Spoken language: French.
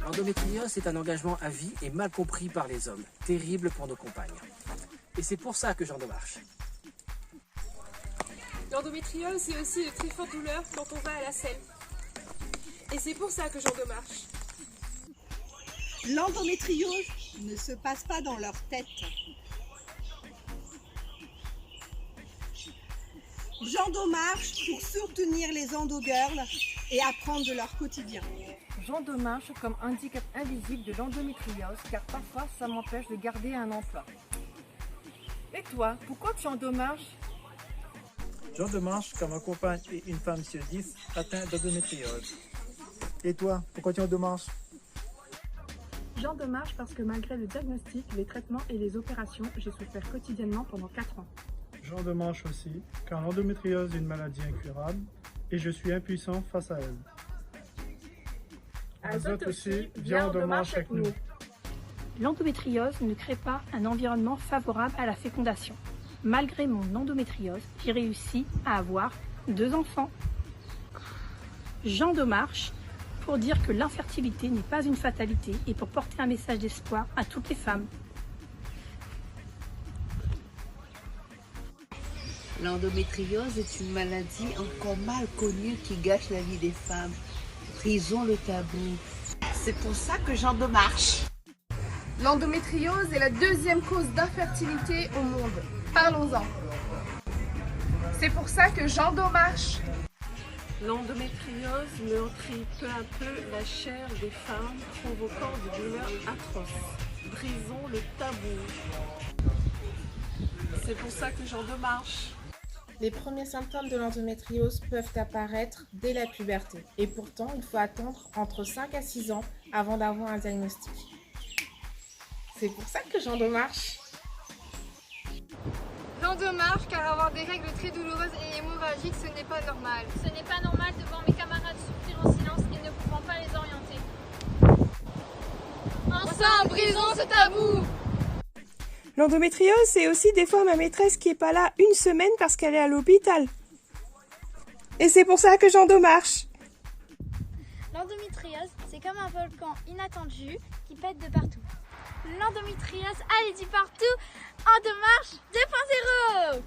L'endométriose est un engagement à vie et mal compris par les hommes, terrible pour nos compagnes. Et c'est pour ça que j'endomarche. L'endométriose, c'est aussi de très fortes douleurs quand on va à la selle. Et c'est pour ça que j'endomarche. L'endométriose ne se passe pas dans leur tête. J'endomarche pour soutenir les endogirls et apprendre de leur quotidien. J'endomarche comme handicap invisible de l'endométriose car parfois ça m'empêche de garder un emploi. Et toi, pourquoi tu endomarches? J'endomarche car ma compagne est une femme sur 10 atteinte d'endométriose. Et toi, pourquoi tu endomarches? J'endomarche parce que malgré le diagnostic, les traitements et les opérations, j'ai souffert quotidiennement pendant 4 ans. J'endomarche aussi car l'endométriose est une maladie incurable et je suis impuissant face à elle. Azote aussi, viens endomarche avec nous. L'endométriose ne crée pas un environnement favorable à la fécondation. Malgré mon endométriose, j'ai réussi à avoir 2 enfants. J'endomarche pour dire que l'infertilité n'est pas une fatalité et pour porter un message d'espoir à toutes les femmes. L'endométriose est une maladie encore mal connue qui gâche la vie des femmes. Brisons le tabou. C'est pour ça que j'endomarche. L'endométriose est la 2e cause d'infertilité au monde. Parlons-en. C'est pour ça que j'endomarche. L'endométriose meurtrit peu à peu la chair des femmes, provoquant des douleurs atroces. Brisons le tabou. C'est pour ça que j'endomarche. Les premiers symptômes de l'endométriose peuvent apparaître dès la puberté. Et pourtant, il faut attendre entre 5 à 6 ans avant d'avoir un diagnostic. C'est pour ça que j'endomarche. J'endomarche car avoir des règles très douloureuses et hémorragiques, ce n'est pas normal. Ce n'est pas normal de voir mes camarades souffrir en silence et ne pouvant pas les orienter. Ensemble, brisons ce tabou! L'endométriose, c'est aussi des fois ma maîtresse qui est pas là une semaine parce qu'elle est à l'hôpital. Et c'est pour ça que j'endomarche. L'endométriose, c'est comme un volcan inattendu qui pète de partout. L'endométriose, allez-y partout, endomarche 2.0.